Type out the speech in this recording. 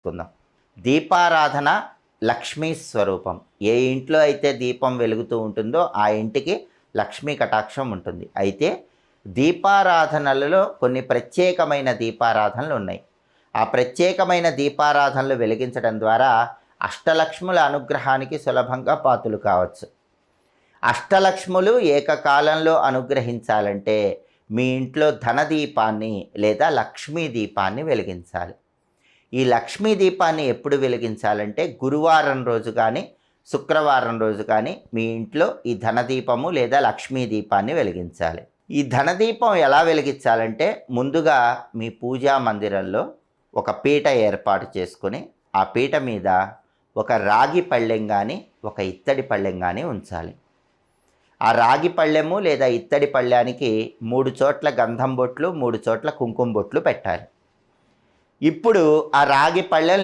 చెప్పుకుందాం. దీపారాధన లక్ష్మీ స్వరూపం. ఏ ఇంట్లో అయితే దీపం వెలుగుతూ ఉంటుందో ఆ ఇంటికి లక్ష్మీ కటాక్షం ఉంటుంది. అయితే దీపారాధనలలో కొన్ని ప్రత్యేకమైన దీపారాధనలు ఉన్నాయి. ఆ ప్రత్యేకమైన దీపారాధనలు వెలిగించడం ద్వారా అష్టలక్ష్ముల అనుగ్రహానికి సులభంగా పాత్రులు కావచ్చు. అష్టలక్ష్ములు ఏకకాలంలో అనుగ్రహించాలంటే మీ ఇంట్లో ధనదీపాన్ని లేదా లక్ష్మీ దీపాన్ని వెలిగించాలి. ఈ లక్ష్మీ దీపాన్ని ఎప్పుడు వెలిగించాలంటే గురువారం రోజు కానీ శుక్రవారం రోజు కానీ మీ ఇంట్లో ఈ ధనదీపము లేదా లక్ష్మీ దీపాన్ని వెలిగించాలి. ఈ ధనదీపం ఎలా వెలిగించాలంటే ముందుగా మీ పూజా మందిరంలో ఒక పీట ఏర్పాటు చేసుకొని ఆ పీట మీద ఒక రాగి పళ్ళెం కానీ ఒక ఇత్తడి పళ్ళెం కానీ ఉంచాలి. ఆ రాగి పళ్ళెము లేదా ఇత్తడి పళ్ళెనికి 3 చోట్ల గంధం బొట్లు 3 చోట్ల కుంకుమ బొట్లు పెట్టాలి. ఇప్పుడు ఆ రాగి పళ్ళెం